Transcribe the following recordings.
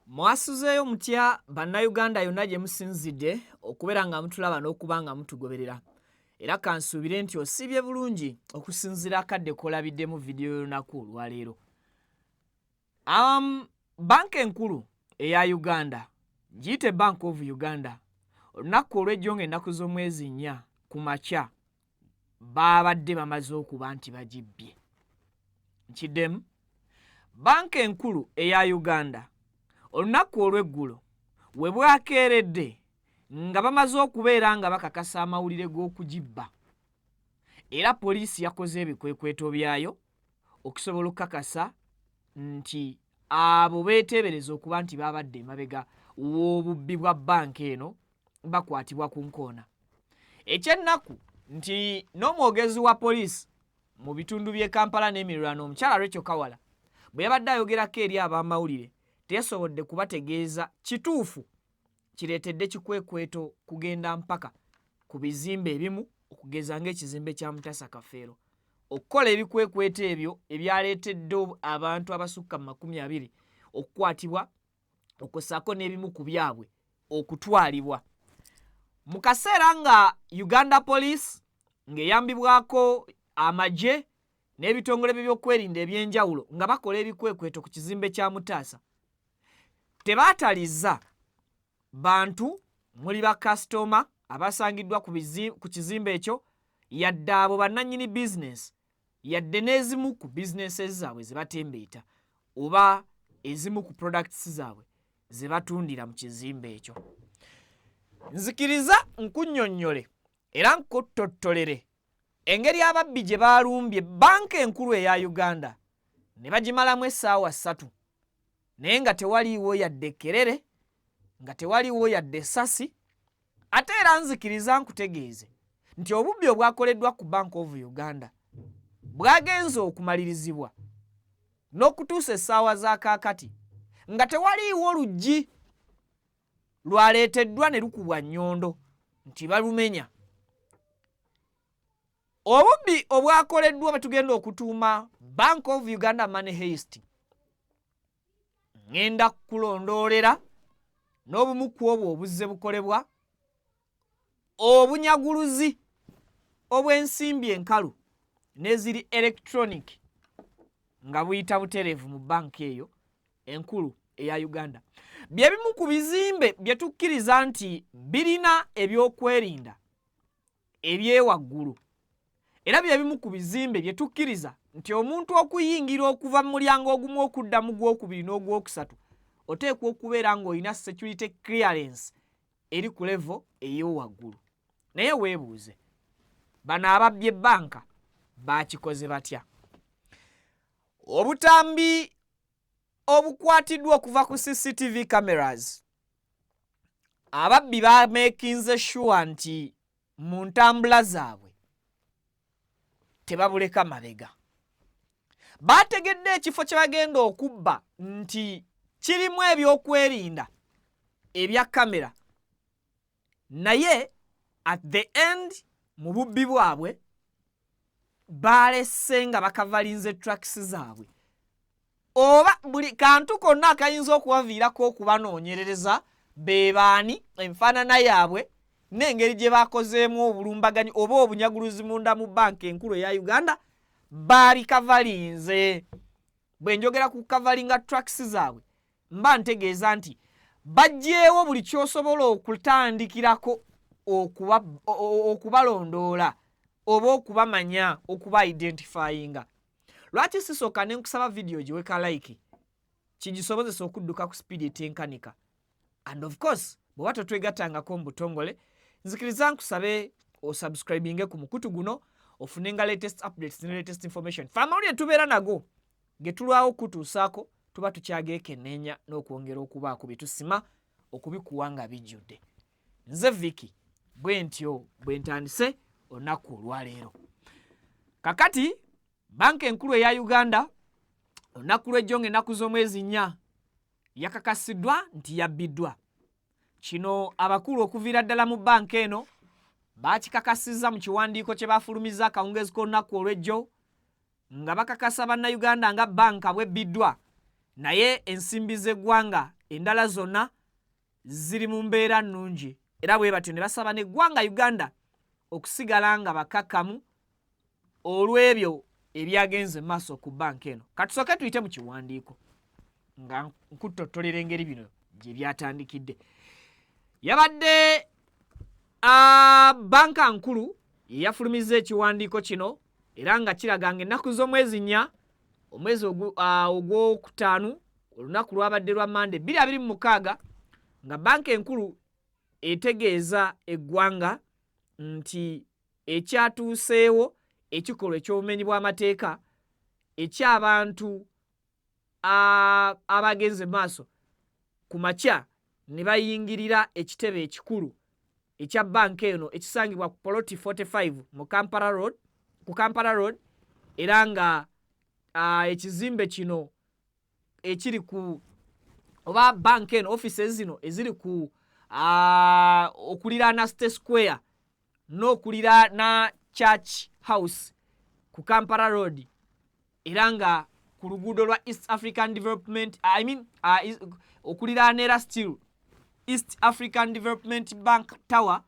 Mwasuzeeyo mutya bannayuganda yonna gye musinzidde okubeera nga mutulaba n'okuba nga mutugoberera. Era kansuubire nti osibye bulungi okusinziira akadde k'olabiddemu vidiyo y'olunaku olwaleero. Banka enkulu eya Uganda giyite Bank of Uganda, olunaku olw'ejjo ng'ennaku z'omwezi 4 ku makya baabadde bamaze okuba nti bagibbye. Nkiddemu, banka enkulu eya Uganda olunaku olw'eggulo we bwakeeredde nga bamaze okubeera nga bakakasa amawulire g'okugibba, era poliisi yakoze ebikwekweto byayo okusobola okukakasa nti abo beeteebereza okuba nti baabadde emabega w'obubbi bwa banka eno bakwatibwa ku nkoona. Ekyennaku nti n'omwogezi wa poliisi mu bitundu by'e Kampala n'emiriraano omukyala Rachel Kawala bwe yabadde ayogerako eri ab'amawulire teyasobodde kubategeeza kituufu kireetedde kikwekweto kugenda mpaka ku bizimbe ebimu okugeza ng'ekizimbe kya Mutasa Kafeero okukola ebikwekweto ebyo ebyaleetedde abantu abasukka mu 20 okukwatibwa okusako n'ebimu ku byabwe okutwalibwa. Mu kaseera nga Uganda Police ng'eyambibwako amagye n'ebitongole by'ebyokwerinda eby'enjawulo nga bakola ebikwekweto ku kizimbe kya Mutasa, tebaatalizza bantu muli bakasitoma abasangiddwa ku kizimbe ekyo, yadde abo bannannyini bizinesi, yadde n'ezimu ku bizinesi zaabwe ze batembeeta oba ezimu ku products zaabwe ze batundira mu kizimbe ekyo. Nzikiriza nkunnyonnyole era nkutottolere engeri ababbi gye baalumbye banka enkulu eya Uganda ne bagimalamu essaawa 3 naye nga tewaliiwo yadde Kerere, nga tewaliiwo yadde essasi. Ate era nzikiriza nkutegeeze nti obubbi obwakoleddwa ku Bank of Uganda bwagenze okumalirizibwa n'okutuusa essaawa za kaakati nga tewaliiwo luggi lwaleeteddwa ne lukubwa nnyondo nti balumenya. Obubbi obwakoleddwa bwe tugenda okutuuma Bank of Uganda Money Heist, ngenda kulondoolera n'obumu ku obwo obuzze bukolebwa, obunyaguluzi obw'ensimbi enkalu n'eziri electronic nga buyita butereevu mu banka eyo enkulu eya Uganda. Bye bimu ku bizimbe bye tukkiriza nti birina ebyokwerinda ebyewaggulu, era bye bimu ku bizimbe bye tukkiriza nti omuntu okuyingira okuva mu mulyango ogumu okudda mu gwokubiri n'ogwokusatu oteekwa okubeera ng'olina security clearance eri ku level ey'owaggulu. Naye weebuuze, bano ababbye banka baakikoze batya? Obutambi obukwatiddwa okuva ku CCTV cameras, ababbi bamekinze sure nti mu ntambula zaabwe tebabuleka mabega. Baategedde ekifo kye bagenda okubba nti kirimu ebyokwerinda ebya kamera, naye at the end mu bubbi bwabwe baalese nga bakavalinze tracks zaabwe, oba buli kantu konna akayinza okubaviirako okubanoonyerereza be baani, enfaanana yaabwe n'engeri gye baakozeemu obulumbaganyi oba obunyaguluzi munda mu banka enkulu eya Uganda babikavalinze. Bwe njogera ku kavalinga tracks zaabwe mba ntegeeza nti baggyeewo buli ky'osobola okutandikirako okubalondoola oba okubamanya, okuba identifyinga. Lwaki sisooka ne nkusaba vidiyo giweka like kigisobozesa okudduka ku speed etenkanika? And of course bw'oba totwegattangako mu butongole, nzikiriza nkusabe osubscribinge ku mukutu guno ofunenga latest updates ne latest information. Famawulire tubeera nago ge tulwawo kutuusaako tuba tukyageekenneenya n'okwongera okubaako bye tusima okubikuwa nga bijjudde. Nze Vicky bwe ntyo bwe ntandise olunaku olwaleero. Kakati banka enkulu eya Uganda olunaku lw'ejjo ng'ennaku z'omwezi 4 yakakasiddwa nti yabbiddwa. Kino abakulu okuviira ddala mu banka eno bakikakasizza mu kiwandiiko kye bafulumiza akawungeezi k'olunaku olw'ejjo nga bakakasa bannayuganda nga banka bwebbiddwa naye ensimbi z'eggwanga endala zonna ziri mu mbeera nnungi era bwe batyo ne basaba n'eggwanga Uganda okusigala nga bakakkamu olw'ebyo ebyagenze maaso ku banka eno. Katusooke tuyite mu kiwandiiko nga nkutottolera engeri bino gye byatandikidde. Yabadde banka nkulu yafulumizza ekiwandiiko kino era nga kiraga nga ennaku z'omwezi 4 omwezi ogwokutaano olunaku lwabadde lwa Mande 2026 nga banka enkulu etegeeza eggwanga nti ekyatuuseewo ekikolwa eky'obumenyi bw'amateeka eky'abantu abagenze maaso ku makya ne bayingirira ekitebe ekikulu ekya banka eno ekisangibwa ku Poloti 45 ku Kampala Road era nga ekizimbe kino ekiri ku oba banka eno offices zino eziri ku okuliraana State Square n'okuliraana Church House ku Kampala Road era nga ku luguudo lwa East African Development okuliraana era still East African Development Bank Tower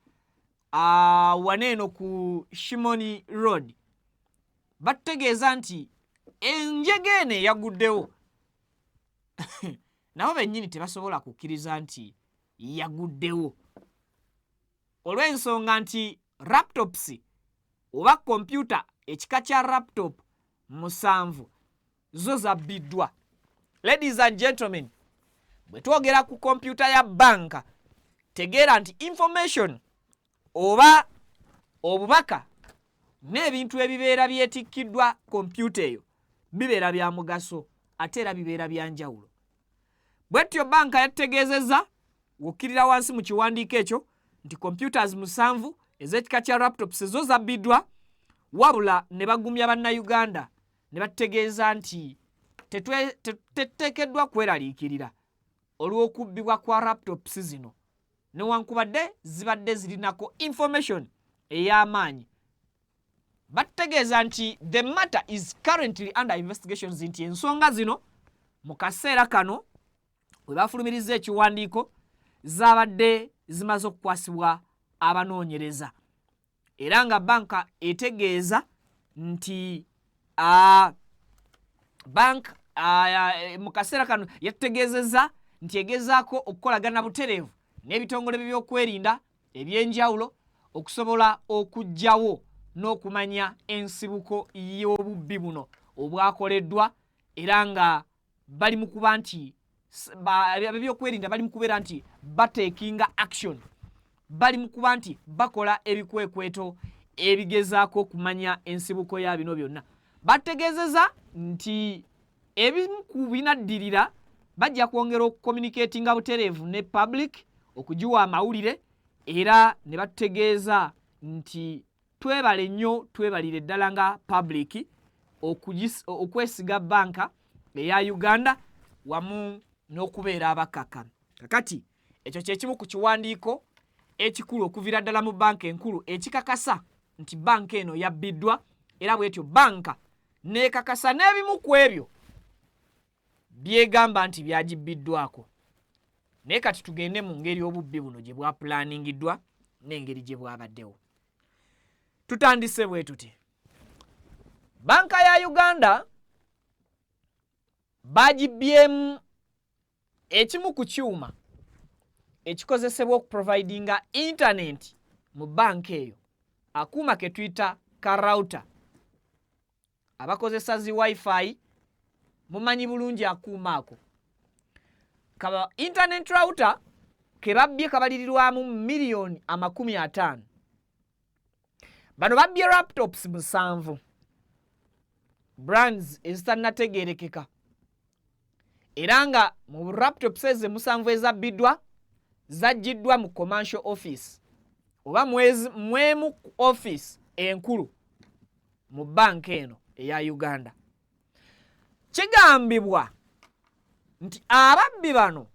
waneeno ku Shimoni Road. Batutegeeza nti enjege eno yaguddewo nabo bennyini tebasobola kukkiriza nti yaguddewo olw'ensonga nti laptops oba kompyuta ekika kya laptop 7 zo zabbiddwa. Ladies and gentlemen, bwe twogera ku kompyuta ya banka tegeera nti information oba obubaka n'ebintu ebibeera byetikkiddwa kompyuta eyo bibeera bya mugaso ate era bibeera bya njawulo. Bwetyo banka yategeezezza wokkirira wansi mu kiwandiiko ekyo nti computers 7 ez'ekika kya laptops zo zabbiddwa wabula ne bagumya bannayuganda ne bategeeza nti teteekeddwa kweraliikirira olw'okubbibwa kwa laptops zino newankubadde zibadde zirinako information ey'amaanyi. Bategeeza nti the matter is currently under investigations nti ensonga zino mu kaseera kano we bafulumiriza ekiwandiiko zabadde zimaze okukwasibwa abanoonyereza era nga banka etegeeza nti bank mu kaseera kano yategeezezza nti egezaako okukolagana butereevu n'ebitongole by'okwerinda eby'enjawulo okusobola okuggyawo n'okumanya ensibuko y'obubbi buno obwakoleddwa era nga bali mu kuba nti ebyokwerinda bali mu kubeera nti batekinga action, bali mu kuba nti bakola ebikwekweto ebigezaako okumanya ensibuko ya bino byonna. Bategeezeza nti ebimu ku binaddirira bajja kwongera okucommunicatinga butereevu ne public okugiwa amawulire era ne bategeeza nti twebale nnyo twebalire ddala nga public okwesiga banka eya Uganda wamu n'okubeera abakakkamu. Kakati ekyo kye kimu ku kiwandiiko ekikulu okuviira ddala mu banka enkulu ekikakasa nti banka eno yabbiddwa era bw'etyo banka neekakasa n'ebimu ku ebyo byegamba nti byagibbiddwako. Naye kati tugende mu ngeri obubbi buno gye bwapulaningiddwa n'engeri gye bwabaddewo. Tutandise bwe tuti. Banka ya Uganda bagibbyemu ekimu ku kyuma ekikozesebwa okuprovidinga internet mu banka eyo, akuuma ke tuyita ka router. Abakozesa zi wifi mumanyi bulungi akuuma ako. Kaba internet router ke babbye kabalirirwamu miliyoni 50. Bano babbye laptops 7 brands ezitannategeerekeka era nga mu laptops ezo 7 ezabbiddwa zaggiddwa mu commercial office oba mwemu office enkulu mu banka eno eya Uganda. Kigambibwa nti ababbi bano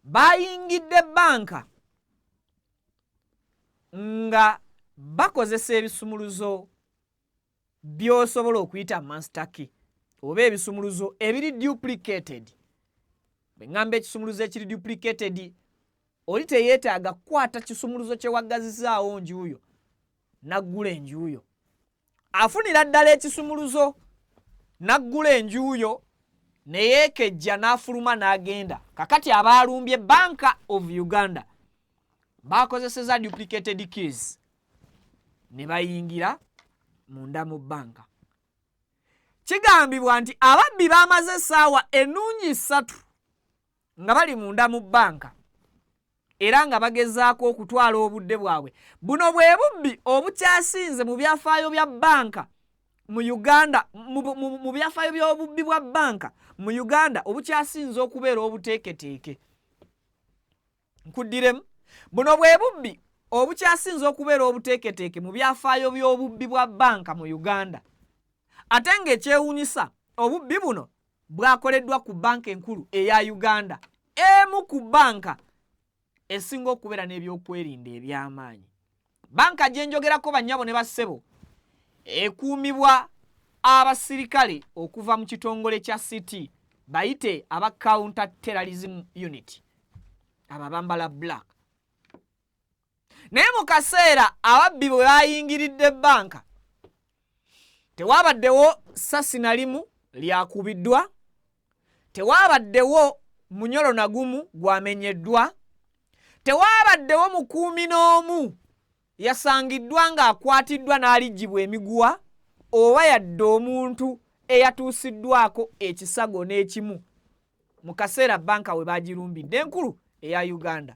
bayingidde banka nga bakozesa ebisumuluzo by'osobola okuyita master key oba ebisumuluzo ebiri duplicated. Bwe ngamba ekisumuluzo ekiri duplicated oli teyeetaaga kukwata kisumuluzo kye waggazizaawo njuuyo naggula enjuuyo. Afunira ddala ekisumuluzo naggula enjuuyo ne yeekejja n'afuluma n'agenda. Kakati abaalumbye Bank of Uganda baakozeseza duplicated keys ne bayingira munda mu banka. Kigambibwa nti ababbi baamaze essaawa ennungi 3 nga bali munda mu banka era nga bagezaako okutwala obudde bwabwe. Buno bwe bubbi obukyasinze mu byafaayo bya banka mu Uganda, mu byafaayo by'obubbi bwa banka mu Uganda obukyasinze okubeera obuteeketeeke. Nkuddiremu, buno bwe bubbi obukyasinze okubeera obuteeketeeke mu byafaayo by'obubbi bwa banka mu Uganda. Ate ng'ekyewuunyisa obubbi buno bwakoleddwa ku banka enkulu eya Uganda, emu ku banka esinga okubeera n'ebyokwerinda eby'amaanyi. Banka gye njogerako bannyabo ne bassebo ekuumibwa abasirikale okuva mu kitongole kya City, bayite aba Counter Terrorism Unit, abo abambala black. Naye mu kaseera ababbi bwe bayingiridde banka tewabaddewo ssasi na limu lyakubiddwa, tewabaddewo munyolo na gumu gwamenyeddwa, tewabaddewo mukuumi n'omu yasangiddwa ng'akwatiddwa n'aligibwa emiguwa oba yadde omuntu eyatuusiddwako ekisago n'ekimu mu kaseera banka we bagirumbidde enkulu eya Uganda.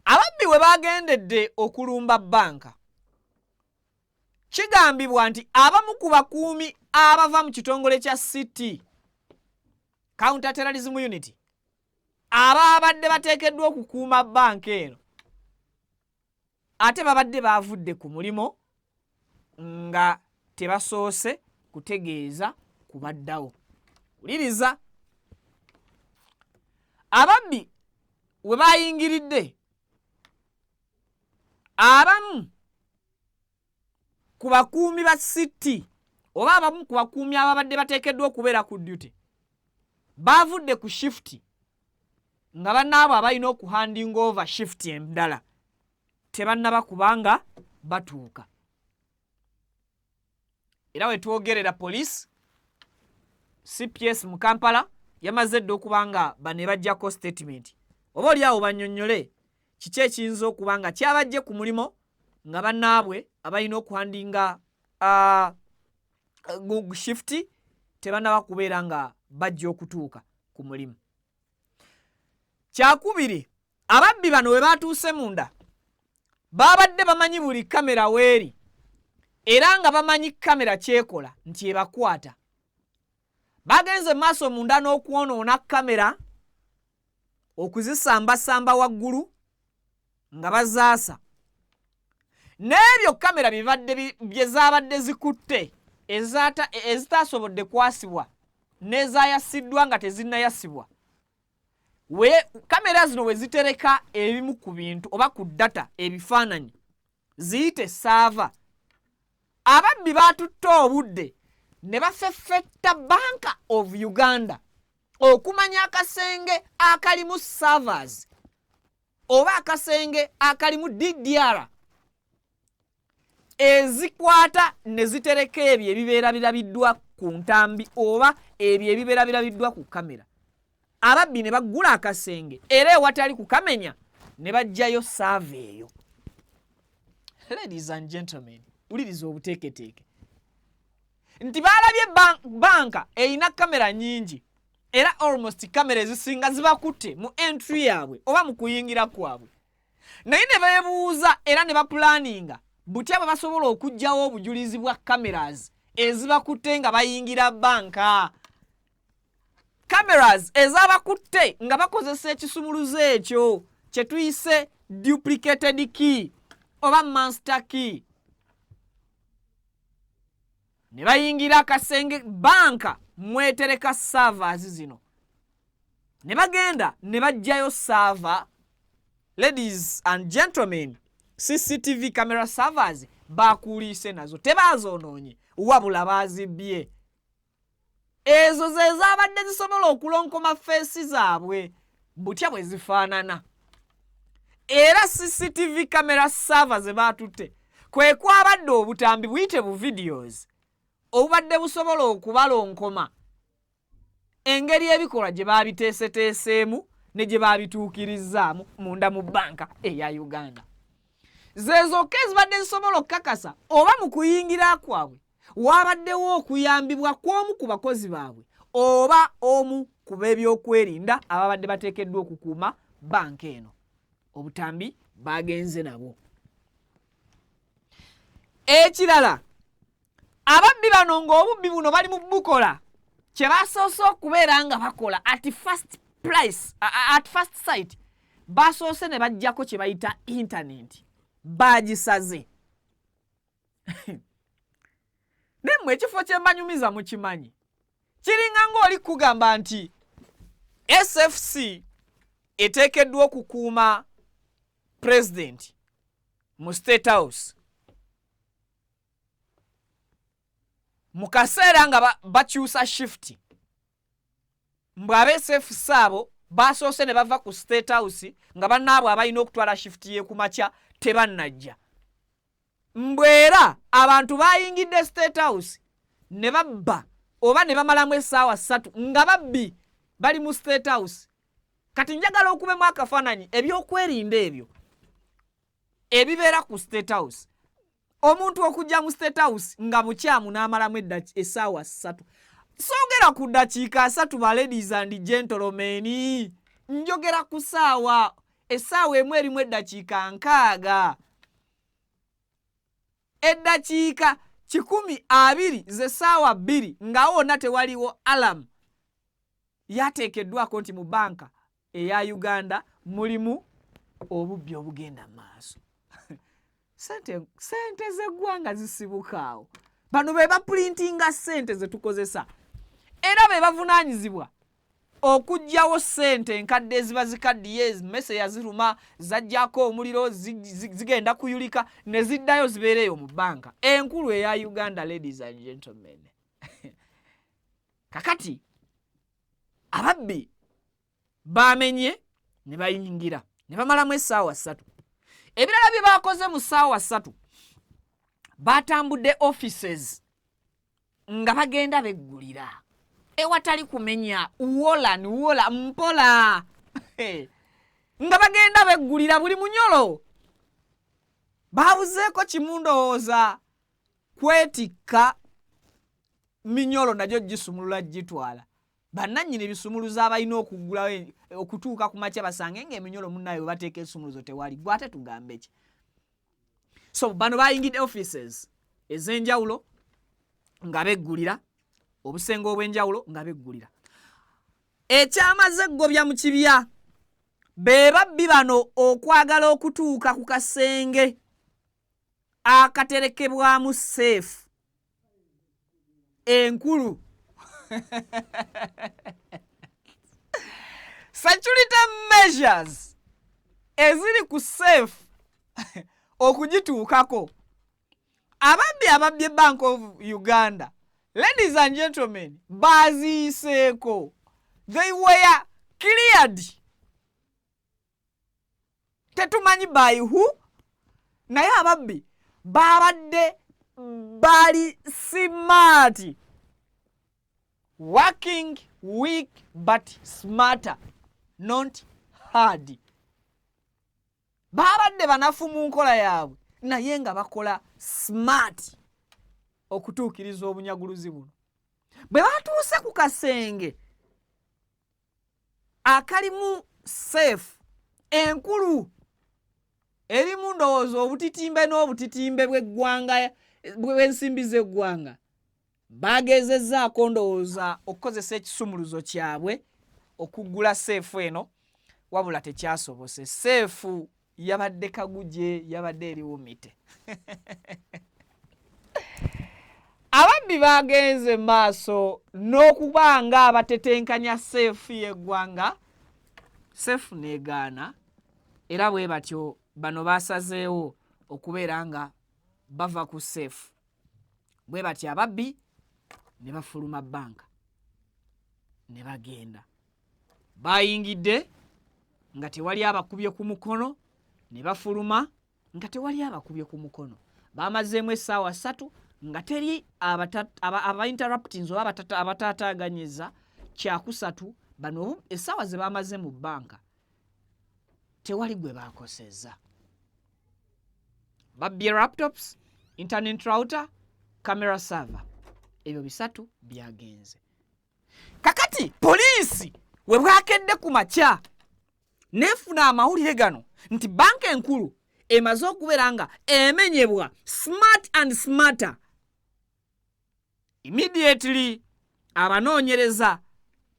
Ababbi we bagendedde okulumba banka, kigambibwa nti abamu ku bakuumi abava mu kitongole kya City Counter Terrorism Unit ababadde bateekeddwa okukuuma banka eno ate babadde baavudde ku mulimo nga tebasoose kutegeeza kubaddawo. Wuliriza, ababbi we bayingiridde, abamu ku bakuumi ba City oba abamu ku bakuumi ababadde bateekeddwa okubeera ku duty baavudde ku shift nga bannaabo abalina okuhanding over shift endala tebannaba kubanga batuuka. Era we twogerera police CPS mu Kampala yamaze dde okuba nga bane bajjako statement oba oli awo bannyonnyole kiki ekiyinza okuba nga kyabajje ku mulimo nga bannaabwe abalina okuhandinga shift tebannaba kubeera nga bajja okutuuka ku mulimu. Kyakubiri, ababbi bano we batuuse munda babadde bamanyi buli kamera weeri era nga bamanyi kamera kyekola nti ebakwata. Bagenze maaso munda n'okwonoona kamera, okuzisambasamba waggulu nga bazaasa. N'ebyo kamera bye zaabadde zikutte ezitaasobodde kwasibwa n'ezaayasiddwa nga tezinnayasibwa. Kamera zino we zitereka ebimu ku bintu oba ku data ebifaananyi ziyite saava. Ababbi baatutte obudde ne bafeffetta Bank of Uganda okumanya akasenge akalimu servers oba akasenge akalimu DDR ezikwata ne zitereka ebyo ebibeera birabiddwa ku ntambi oba ebyo ebibeera birabiddwa ku kamera. Ababbi ne baggula akasenge era ewatali kukamenya ne bajjayo saava eyo. Ladies and gentlemen, uliriza obuteeketeeke nti baalabye banka erina kamera nnyingi era almost kamera ezisinga zibakutte mu entry yaabwe oba mu kuyingira kwabwe, naye ne beebuuza era ne bapulaninga butya bwe basobola okuggyawo obujulizi bwa cameras ezibakutte nga bayingira banka. Cameras ezabakutte nga bakozesa ekisumuluzo ekyo kye tuyise duplicated key oba master key. Ne bayingira akasenge banka mwetereka servers zino, ne bagenda ne bajjayo server ladies and gentlemen, CCTV camera servers bakuliise nazo tebazoonoonye wabula bazibbye. Ezo ze zaabadde zisobola okulonkoma feesi zaabwe butya bwe zifaanana. Era CCTV camera servers baatutte kwe kwabadde obutambi buyite bu videos obubadde busobola okubalonkoma engeri ebikolwa gye baabiteeseteeseemu ne gye baabituukirizzaamu munda mu banka eya Uganda. Zezokka ezibadde zisobola okukakasa oba mu kuyingira kwabwe wabaddewo okuyambibwa kw'omu ku bakozi baabwe oba omu ku b'ebyokwerinda ababadde bateekeddwa okukuuma banka eno. Obutambi bagenze nabwo. Ekirala, ababbi bano ng'obubbi buno bali mu bukola kye basoose okubeera nga bakola at first sight basoose ne bajjako kye bayita internet bagisaze. Nemwe ekifo kye mbanyumiza mukimanyi kiringa ng'oli kugamba nti SFC eteekeddwa okukuuma president mu State House mu kaseera nga bakyusa shift mbwe ab'SFC abo basoose ne bava ku State House nga bannaabwe abalina okutwala shift ye ku makya tebannajja. Mbwera abantu bayingidde State House ne babba oba ne bamalamu essaawa 3 nga babbi bali mu State House. Kati njagala okubemu akafaananyi ebyokwerinda ebyo ebibeera ku State House. Omuntu okujja mu State House nga mukyamu n'amalamu essaawa 3. Soogera ku ddakiika 3 ba ladies and gentlemen. Njogera ku ssaawa. Essaawa emu erimu eddakiika 6. Eddakiika 120 z'essaawa 2 nga wonna tewaliwo alarm yateekeddwako nti mu banka eya Uganda mulimu obubbi obugenda maaso. Sente z'eggwanga zisibukaawo. Bano be baprintinga sente ze tukozesa. Era be bavunaanyizibwa okuggyawo sente enkadde eziba zikaddiye emmese yaziruma zajjako omuliro zigenda kuyulika ne ziddayo zibeereyo mu banka enkulu eya Uganda. Ladies and gentlemen, kakati ababbi bamenye ne bayingira ne bamalamu essaawa 3. Ebirala bye bakoze mu ssaawa 3 batambudde offices nga bagenda beggulira ewatali kumenya wola mpola nga bagenda beggulira buli munyolo. Babuzeeko kimundowooza kwetikka minyolo nagyo gisumulula gitwala. Bannannyini ebisumuluzo abalina okuggulawo okutuuka ku makya basange ng'eminyolo munnayo bateeka esumuluzo tewali. Gwate tugambe ki? So bano bayingidde offices ez'enjawulo nga beggulira, obusenge obw'enjawulo nga beggulira. Ekyamaze eggobya mu kibya be babbi bano okwagala okutuuka ku kasenge akaterekebwamu seefu enkulu. Security measures eziri ku seefu okugituukako. Ababbi Bank of Uganda, ladies and gentlemen, baziiseeko. They were cleared. Tetumanyi by who? Naye ababbi babadde bali smart. Working weak but smarter, not hard. Babadde banafu mu nkola yaabwe naye nga bakola smart okutuukiriza obunyaguluzi buno. Bwe batuuse ku kasenge akalimu seefu enkulu erimu ndowooza obutitimbe n'obutitimbe bw'eggwanga bw'ensimbi z'eggwanga, bagezezzaako ndowooza okukozesa ekisumuluzo kyabwe okuggula seefu eno, wabula tekyasobose. Seefu yabadde kaguje, yabadde eriwumite. Ababbi bagenze maaso n'okuba nga abatetenkanya seefu y'eggwanga, seefu n'egaana era bwe batyo bano basazeewo okubeera nga bava ku seefu. Bwe batyo ababbi ne bafuluma bbanka ne bagenda. Bayingidde nga tewali abakubye ku mukono, ne bafuluma nga tewali abakubye ku mukono. Bamazeemu essaawa 3 nga teri aba-interruptings oba abataataaganyiza kyakusatu. Bano essaawa ze bamaze mu bbanka tewali gwe baakosezza. Babbye laptops, internet router, camera server. Ebyo bisatu byagenze. Kakati poliisi we bwakedde ku makya neefuna amawulire gano nti banka enkulu emaze okubeera nga emenyebwa smart and smarter. Immediately abanoonyereza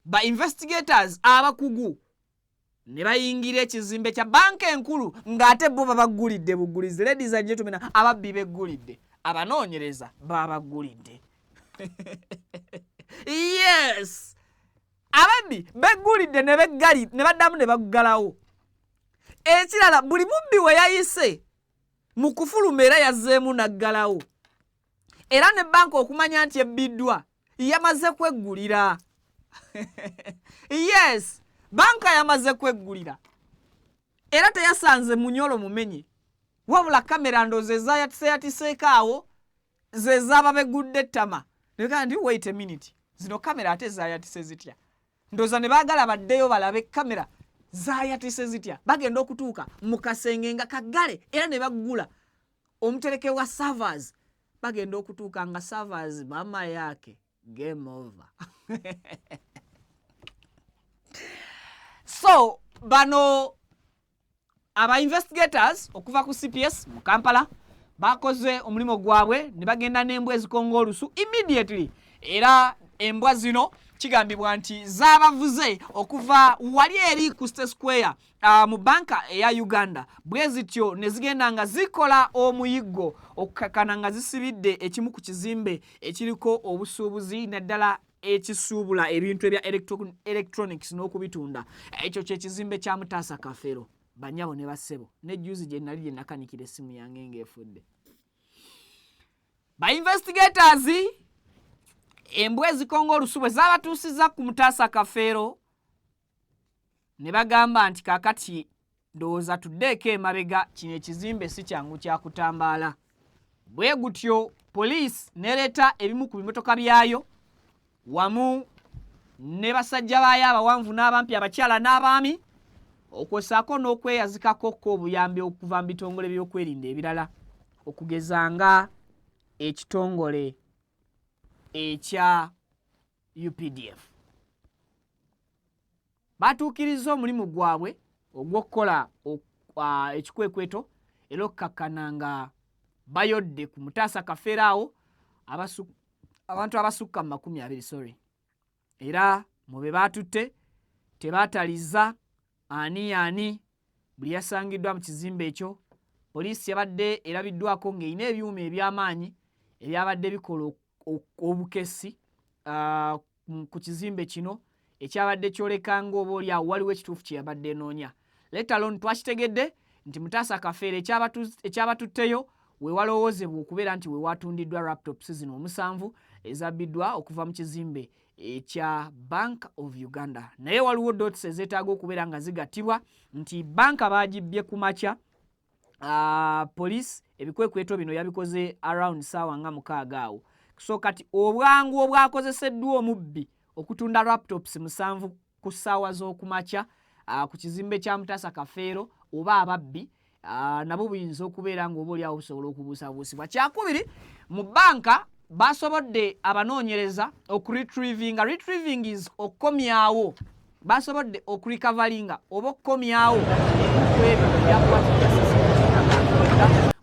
ba investigators abakugu ne bayingira ekizimbe kya banka enkulu ng'ate bo babagulidde bugulizi. Ladies and gentlemen, ababbi beggulidde, abanoonyereza babagulidde. Yes, ababbi beggulidde ne baddamu ne baggalawo. Ekirala buli mubbi we yayise mu kufuluma era yazzeemu naggalawo. Era ne banka okumanya nti ebbiddwa yamaze kweggulira. Yes, banka yamaze kweggulira. Era teyasanze munyolo mumenye. Wabula kamera ndoze zayatiseeko awo ze zaaba beggudde ettama. Nekana ndi wait a minute. Zino kamera ate zayatise zitya. Ndoza ne baagala baddeyo balabe kamera zayatise zitya. Bagenda okutuuka mu kasenge nga kaggale era ne baggula omutereke wa servers. Bagenda okutuuka nga servers mama yake game over. So bano aba investigators okuva ku CPS mu Kampala bakoze omulimu gwabwe ne bagenda n'embwa ezikonga olusu immediately. Era embwa zino kigambibwa nti zaabavuze okuva wali eri ku State Square mu banka eya Uganda. Bwe zityo ne zigenda nga zikola omuyiggo okukakana nga zisibidde ekimu ku kizimbe ekiriko obusuubuzi naddala ekisuubula ebintu ebya electronics n'okubitunda. Ekyo kyekizimbe kya Mutaasa Kafeero. Banyabo ne bassebo ne juzi gye nali gye nakanikira essimu yange ng'efudde. Ba investigators embwa ezikonga olusu bwe zaabatuusiza ku Mutaasa Kafeero ne bagamba nti kaakati ndowooza tuddeeko emabega, kino ekizimbe si kyangu kya kutambaala. Bwe gutyo poliisi nereeta ebimu ku bimotoka byayo wamu ne basajja baayo abawanvu n'abampi, abakyala n'abaami, okwosaako n'okweyazikako obuyambi okuva mu bitongole by'okwerinda ebirala okugeza nga ekitongole ekya UPDF. Batuukiriza omulimu gwabwe ogw'okukola ekikwekweto era okukakkana nga bayodde ku Mutaasa Kafeero awo abantu abasukka mu 20. Era mu be baatutte tebaataliza ani buli yasangiddwa mu kizimbe ekyo. Poliisi yabadde erabiddwako ng'erina ebyuma eby'amaanyi ebyabadde bikola obukesi ku kizimbe kino ekyabadde kyoleka ng'oba oli awo waliwo ekituufu kye yabadde enoonya. Let alone twakitegedde nti Mutaasa Kafeero ekyabatutteyo we walowoozebwa okubeera nti we watundiddwa laptops zino 7 ezabbiddwa okuva mu kizimbe ekya Bank of Uganda. Naye waliwo dots ezeetaaga okubeera nga zigattibwa nti banka baagibbye ku makya. Poliisi ebikwekweto bino yabikoze around ssaawa nga 6 awo. So kati obwangu obwakozeseddwa omubbi okutunda laptops 7 ku ssaawa z'okumakya ku kizimbe kya Mutaasa Kafeero oba ababbi nabo buyinza okubeera ng'oba oli awo busobola okubuusabuusibwa. Kyakubiri, mu banka basobodde abanoonyereza retrieving is okukomyawo, basobodde okurikavalinga oba okukomyawo ebintu ebyo byakwatibwa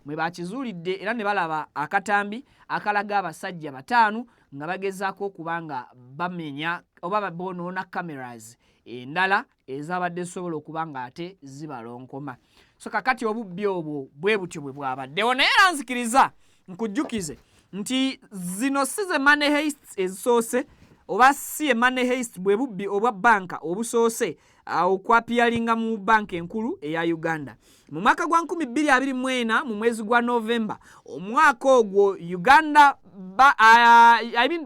mwe bakizuulidde era ne balaba akatambi akalaga abasajja 5 nga bagezaako okuba nga bamenya oba bonoona cameras endala ezabadde zisobola okuba nga ate zibalonkoma. So kakati obubbi obwo bwe butyo bwe bwabaddewo. Naye era nzikiriza nkujjukize nti zino si ze money heist ezisoose oba si money heist bwe bubbi obwa banka obusoose okwapiyalinga mu banka enkulu eya Uganda. Mu mwaka gwa 2024 mu mwezi gwa Novemba omwaka ogwo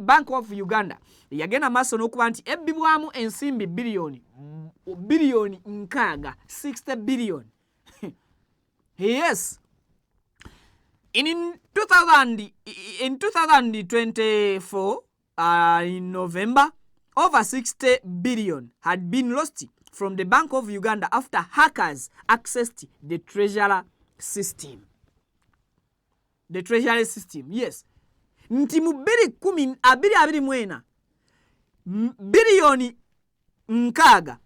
Bank of Uganda yagenda maaso n'okuba nti ebbibwamu ensimbi biliyoni 60 billion. Yes. In 2024, in November, over 60 billion had been lost from the Bank of Uganda after hackers accessed the treasury system. The treasury system, yes. Nti mu 2024 biliyoni 60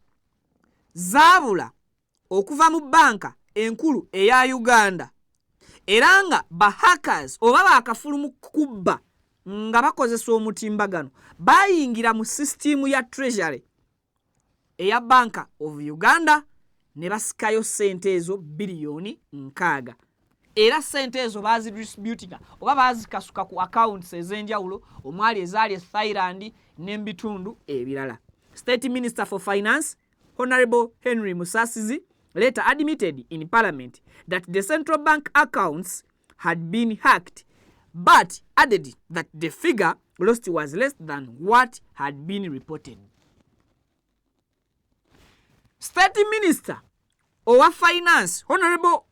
zaabula okuva mu banka enkulu eya Uganda. Era nga bahackers oba bakafulumu kubba nga bakozesa omutimbagano bayingira mu system ya treasury eya Bank of Uganda ne basikayo sente ezo biliyoni 60. Era sente ezo bazidistributinga oba bazikasuka ku accounts ez'enjawulo omwali ezaali Thailand n'ebitundu ebirala. State Minister for Finance Honorable Henry Musasizi later admitted in Parliament that the central bank accounts had been hacked, but added that the figure lost was less than what had been reported. State Minister owa Finance Honorable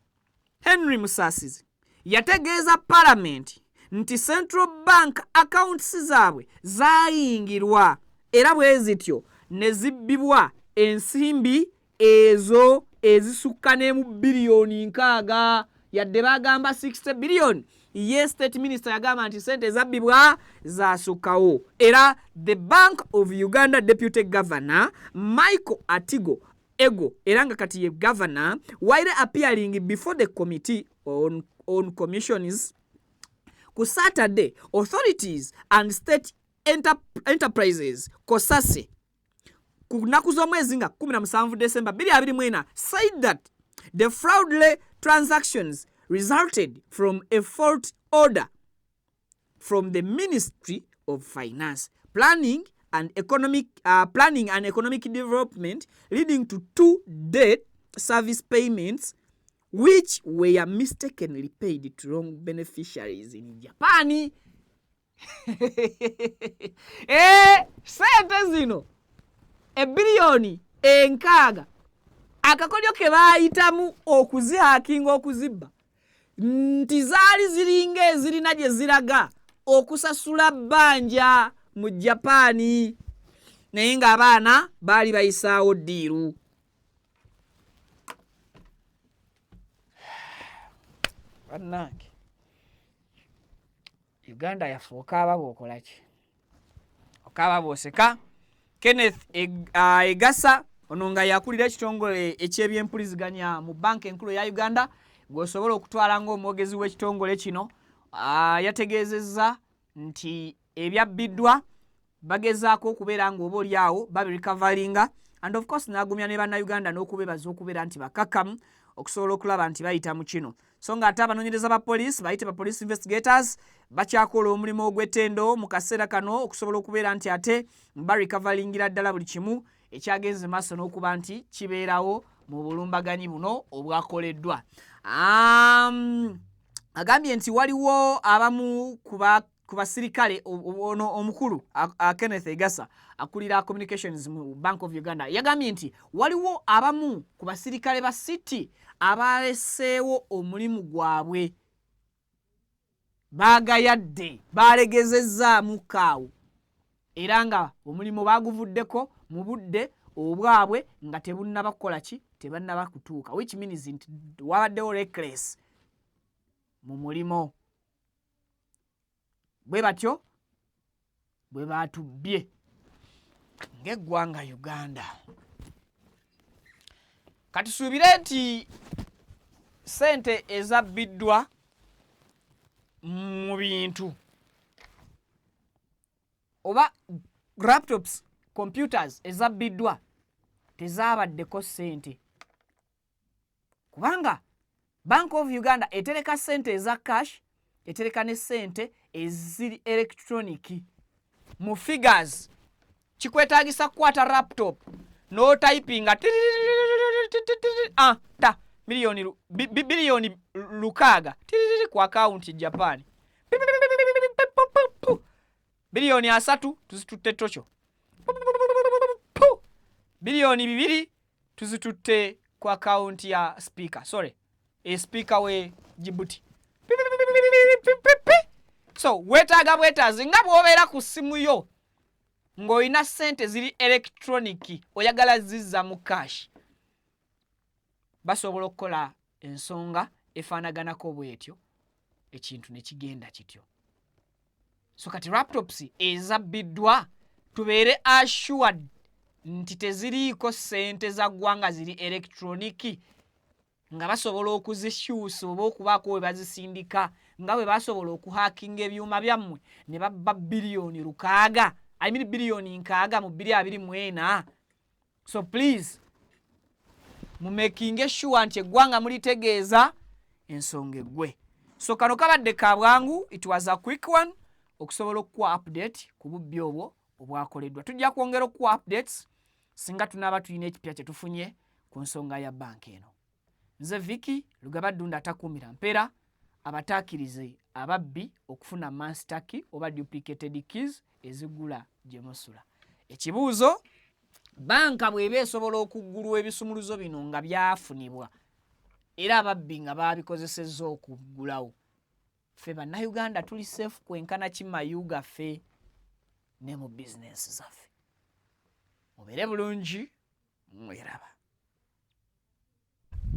Henry Musasizi yategeeza Parliament nti central bank accounts zaabwe zaayingirwa era bwe zityo ne zibbibwa ensimbi ezo ezisukka ne mu biliyoni 60 yadde bagamba 60 billion. Yes, State Minister yagamba nti sente zabbibwa zasukkawo. Era the Bank of Uganda Deputy Governor Michael Atigo Ego era nga kati ye governor while appearing before the committee on commissions ku Saturday, authorities and state enterprises COSASE kunaku z'omwezi nga 17 December 2024 said that the fraudulent transactions resulted from a fault order from the Ministry of Finance, Planning and Economic Development, leading to 2 debt service payments which were mistakenly paid to wrong beneficiaries in Japan. Sente zino ebiliyoni 60 akakodyo ke baayitamu okuzihakinga okuzibba nti zaali ziringa ezirina gye ziraga okusasula bbanja mu Japaani naye ng'abaana baali bayisaawo ddiiru. Bannange Uganda yafuuka ababo okola ki? Okaaba bw'oseka. Kenneth Egasa ono nga yakulira ekitongole eky'ebyempuliziganya mu banka enkulu ya Uganda gw'osobola okutwala ng'omwogezi w'ekitongole kino yategeezezza nti ebyabbiddwa bagezaako okubeera ng'oba oli awo babirikavalinga and of course n'agumya ne bannayuganda n'okubeebaza okubeera nti bakakkamu okusobola okulaba nti bayita mu kino. So nga ate abanoonyereza ba police bayite ba police investigators bakyakola omulimu ogw'ettendo mu kaseera kano okusobola okubeera nti ate barikavalingira ddala buli kimu ekyagenze maaso n'okuba nti kibeerawo mu bulumbaganyi buno obwakoleddwa. Agambye nti waliwo abamu ku basirikale ono omukulu Kenneth Egasa akulira communications mu Bank of Uganda yagambye nti waliwo abamu ku basirikale ba city abaleseewo omulimu gwabwe baagayadde baalegezezzaamu kaawo era nga omulimu baaguvuddeko mu budde obwabwe nga tebunnaba kukola ki tebannaba kutuuka, which means nti wabaddewo reckless mu mulimo. Bwe batyo bwe baatubbye ng'eggwanga Uganda. Katusuubire nti sente ezabbiddwa mu bintu oba laptops, computers ezabbiddwa tezaabaddeko sente kubanga Bank of Uganda etereka sente eza cash etereka ne sente eziri electronic mu figures. Kikwetaagisa kukwata laptop no typing ta bilioni lukaga ku account Japan bilioni 3 tuzitutte tocho bilioni 2 tuzitutte ku account ya speaker speaker we Djibouti. So bwetaazi nga bw'obeera ku simu yo ng'olina ssente ziri electronic oyagala zizza mu cash, basobola okukola ensonga efaanaganako bwetyo ekintu ne kigenda kityo. So kati laptops ezabbiddwa tubeere assured nti teziriiko ssente za ggwanga ziri electronic nga basobola okuzikyusa oba okubaako we bazisindika nga bwe basobola okuhakinga ebyuma byammwe ne babba bilioni 6 bilioni 6 mu 2024. So please mumaking sure nti eggwanga mulitegeeza ensonga eggwe. So kano kabadde ka bwangu, it was a quick one okusobola okuwa update ku bubbi obwo obwakoleddwa. Tujja kwongera okuwa updates singa tunaaba tulina ekipya kye tufunye ku nsonga ya banka eno. Nze Vicky Lugabadunda atakuumira mpera abataakirize ababbi okufuna master key oba duplicated keys ezigula gye musula. Ekibuuzo, banka bw'eba esobola okuggulwa ebisumuluzo bino nga byafunibwa era ababbi nga baabikozesezza okuggulawo, ffe bannayuganda tuli safe kwenkana kimayu gaffe ne mu bizinensi zaffe. Mubeere bulungi, mweraba.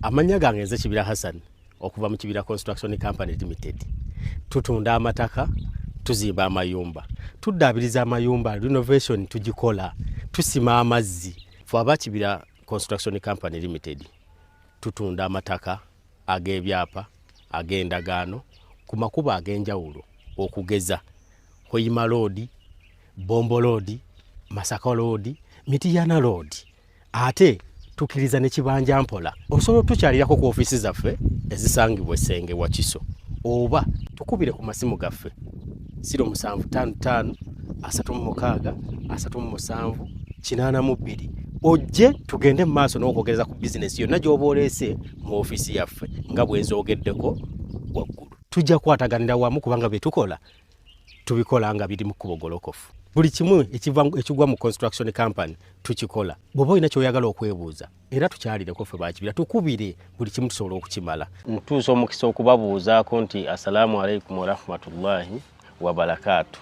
Amanya gange nze Kibira Hassan okuva mu Kibira Construction Company Limited. Tutunda amataka, tuzimba amayumba, tuddaabiriza amayumba, renovation tugikola, tusima amazzi. Ffe aba Kibira Construction Company Limited tutunda amataka ag'ebyapa, ag'endagaano ku makubo ag'enjawulo okugeza Hoima Road, Bombo Road, Masaka Road, Mityana Road. Ate tukiriza ne Kibanja Mpola. Osobola tukyalirako ku office zaffe ezisangibwa Essenge wa Kiso. Oba tukubire ku masimu gaffe 0755 36 37 82. Ojje tugende mu maaso n'okwogereza ku business yonna gy'oba oleese mu office yaffe nga bwe nzoogeddeko waggulu. Tujja kwataganira wamu kubanga bye tukola tubikola nga biri mu kubogolokofu. Buli kimu ekigwa mu construction company tukikola. Bw'oba olina ky'oyagala okwebuuza era tukyalireko ffe ba Kibira tukubire buli kimu tusobola okukimala. Ntuusa omukisa okubabuuzaako nti assalamu alaikum wa rahmatullahi wa barakatuh.